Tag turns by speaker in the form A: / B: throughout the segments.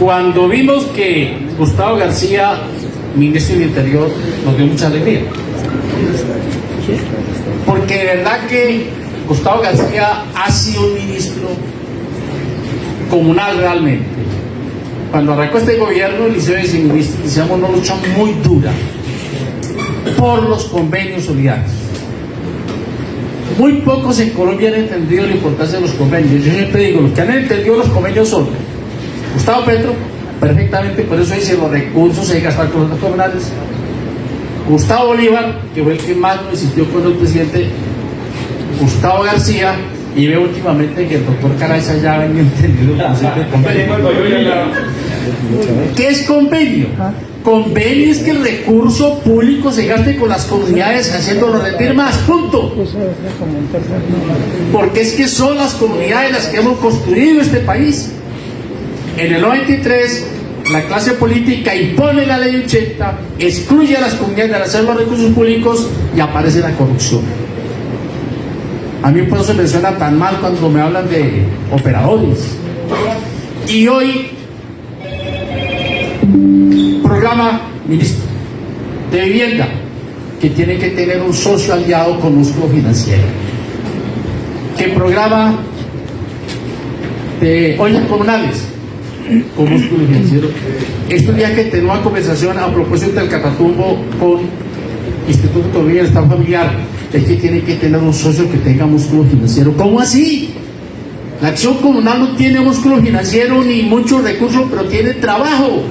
A: Cuando vimos que Gustavo García, ministro del Interior, nos dio mucha alegría. Porque de verdad que Gustavo García ha sido un ministro comunal realmente. Cuando arrancó este gobierno, el Liceo de Viceministros iniciamos una lucha muy dura por los convenios solidarios. Muy pocos en Colombia han entendido la importancia de los convenios. Yo siempre digo, los que han entendido los convenios son Gustavo Petro, perfectamente, por eso dice los recursos se hay que gastar con los comunales. Gustavo Bolívar, que fue el que más lo insistió con el presidente Gustavo García, y veo últimamente que el doctor Caraiza ya ha entendido el concepto de convenio. ¿Qué es convenio? Convenio es que el recurso público se gaste con las comunidades haciéndolo rendir más, punto. Porque es que son las comunidades las que hemos construido este país. En el 93, la clase política impone la ley 80, excluye a las comunidades de hacer los recursos públicos y aparece la corrupción. A mí por eso me suena tan mal cuando me hablan de operadores. Y hoy, programa, ministro, de vivienda, que tiene que tener un socio aliado con músculo financiero. Que programa de ollas comunales, con músculo financiero. Estos días que tengo una conversación a propósito del Catatumbo con Instituto de Bienestar Familiar, es que tiene que tener un socio que tenga músculo financiero. ¿Cómo así? La acción comunal no tiene músculo financiero ni muchos recursos, pero tiene trabajo.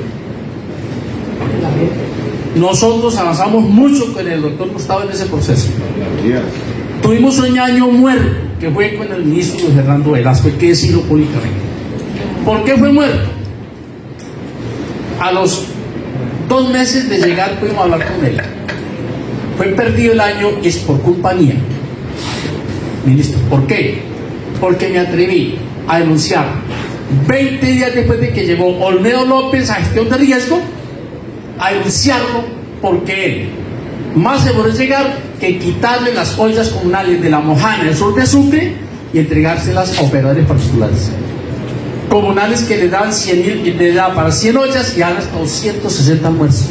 A: Nosotros avanzamos mucho con el doctor Gustavo en ese proceso. Tuvimos un año muerto, que fue con el ministro Luis Fernando Velasco, hay que decirlo públicamente. ¿Por qué fue muerto? A los 2 meses de llegar pudimos hablar con él. Fue perdido el año y es por culpa mía, ministro. ¿Por qué? Porque me atreví a denunciar 20 días después de que llegó Olmedo López a gestión de riesgo, a denunciarlo porque él más se puede llegar que quitarle las ollas comunales de La Mojana, el sur de Sucre, y entregárselas a operadores particulares. Comunales que le dan 100.000 y le da para 100 ollas y dan hasta 260 almuerzos.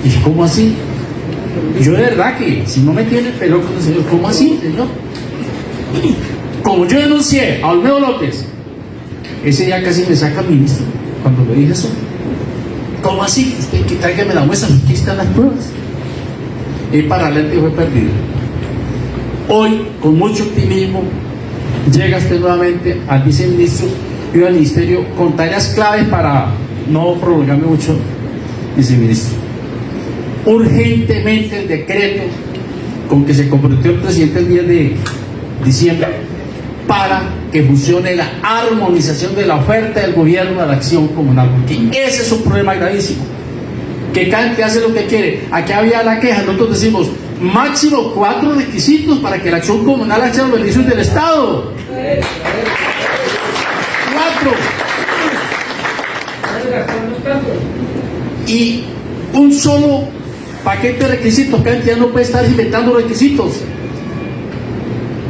A: ¿Y cómo así? Yo de verdad que si no me tiene pelo con el señor, ¿cómo así, señor? Como yo denuncié a Olmedo López, ese día casi me saca el ministro cuando le dije eso. ¿Cómo así? Usted que tráigame la muestra, aquí están las pruebas. El paralelo fue perdido. Hoy, con mucho optimismo, llega usted nuevamente al viceministro y al ministerio con tareas claves para no prolongarme mucho, viceministro. Urgentemente el decreto con que se comprometió el presidente el 10 de diciembre para que funcione la armonización de la oferta del gobierno a la acción comunal, porque ese es un problema gravísimo, que cada quien hace lo que quiere. Aquí había la queja, nosotros decimos máximo 4 requisitos para que la acción comunal haga los beneficios del Estado. 4 y un solo paquete de requisitos. Cada entidad no puede estar inventando requisitos,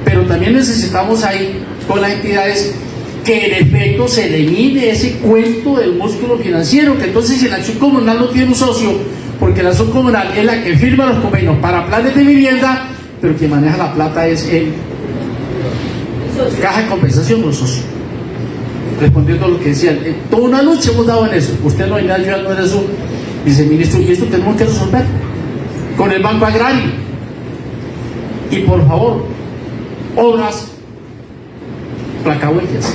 A: pero también necesitamos ahí con las entidades que en efecto se elimine ese cuento del músculo financiero, que entonces si la acción comunal no tiene un socio, porque la acción comunal es la que firma los convenios para planes de vivienda, pero quien maneja la plata es el caja de compensación, los socios. Respondiendo a lo que decían, toda una lucha hemos dado en eso. Usted no hay nadie ayudando en eso, viceministro, y esto tenemos que resolver con el Banco Agrario. Y por favor, obras placahuellas,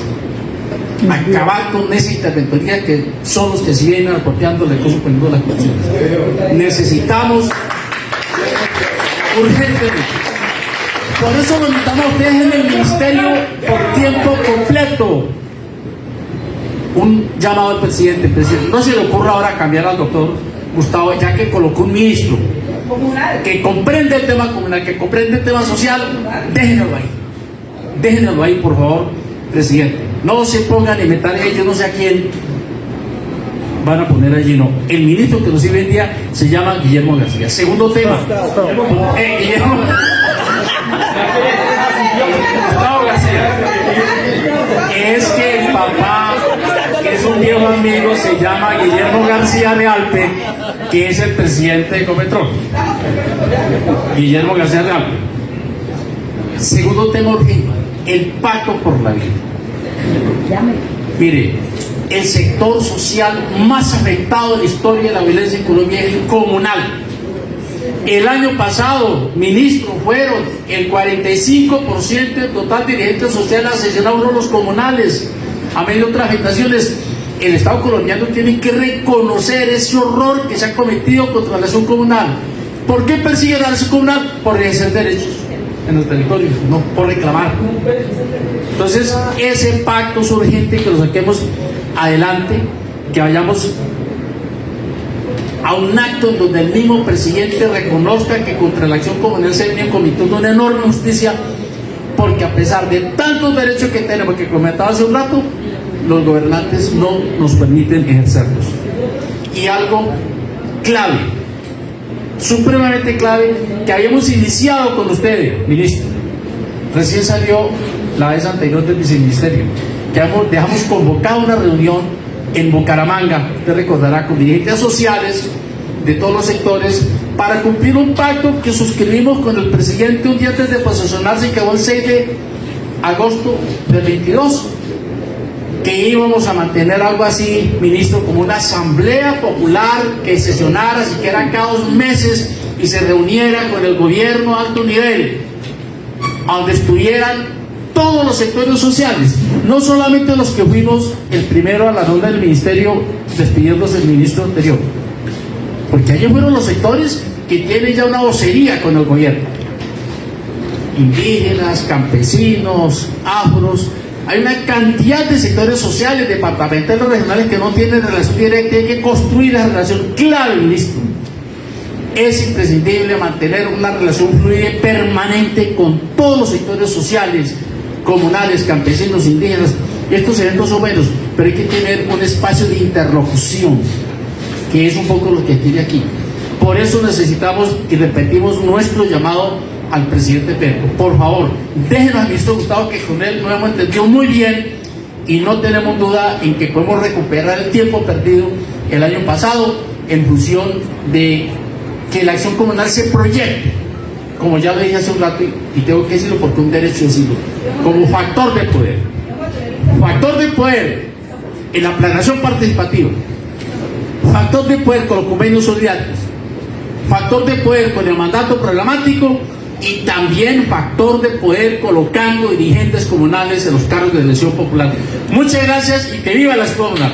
A: acabar con esa interventoría que son los que siguen apropiando el recurso poniendo las condiciones. Necesitamos urgentemente. Por eso lo invitamos a ustedes en el ministerio por tiempo completo. Un llamado al presidente, no se le ocurra ahora cambiar al doctor Gustavo, ya que colocó un ministro que comprende el tema comunal, que comprende el tema social. Déjenlo ahí, por favor, presidente. No se pongan a inventar ellos, no sé a quién van a poner allí, no. El ministro que nos sirve el día se llama Guillermo García. Segundo tema, Guillermo García, es que el papá es un viejo amigo, se llama Guillermo García Realpe, que es el presidente de Ecopetrol. Guillermo García Realpe. Segundo tema urgente, el pacto por la vida. Mire, el sector social más afectado en la historia de la violencia en Colombia es el comunal. El año pasado, ministro, fueron el 45% del total de dirigentes sociales asesinados por los comunales, a medio de otras afectaciones. El Estado colombiano tiene que reconocer ese horror que se ha cometido contra la relación comunal. ¿Por qué persigue la relación comunal? Por ejercer derechos en los territorios, no por reclamar. Entonces, ese pacto es urgente que lo saquemos adelante, que vayamos a un acto en donde el mismo presidente reconozca que contra la acción comunal se viene cometiendo una enorme injusticia, porque a pesar de tantos derechos que tenemos, que comentaba hace un rato, los gobernantes no nos permiten ejercerlos. Y algo clave, supremamente clave, que habíamos iniciado con ustedes, ministro. Recién salió la vez anterior del viceministerio, que dejamos convocada una reunión en Bucaramanga, usted recordará, con dirigentes sociales de todos los sectores, para cumplir un pacto que suscribimos con el presidente un día antes de posesionarse, que fue el 6 de agosto del 22, que íbamos a mantener algo así, ministro, como una asamblea popular que sesionara siquiera cada 2 meses y se reuniera con el gobierno a alto nivel, donde estuvieran todos los sectores sociales, no solamente los que fuimos el primero a la ronda del ministerio despidiéndose del ministro anterior, porque allí fueron los sectores que tienen ya una vocería con el gobierno: indígenas, campesinos, afros. Hay una cantidad de sectores sociales, departamentales, regionales, que no tienen relación directa, y hay que construir esa relación. Claro, ministro, es imprescindible mantener una relación fluida y permanente con todos los sectores sociales, comunales, campesinos, indígenas. Y estos eventos son buenos, pero hay que tener un espacio de interlocución, que es un poco lo que tiene aquí. Por eso necesitamos, y repetimos, nuestro llamado al presidente Petro: por favor, déjenos al ministro Gustavo, que con él nos hemos entendido muy bien y no tenemos duda en que podemos recuperar el tiempo perdido el año pasado en función de que la acción comunal se proyecte, como ya lo dije hace un rato, y tengo que decirlo porque es un derecho decirlo, como factor de poder en la planeación participativa, factor de poder con los convenios solidarios, factor de poder con el mandato programático, y también factor de poder colocando dirigentes comunales en los cargos de elección popular. Muchas gracias y que viva la escuela comunal.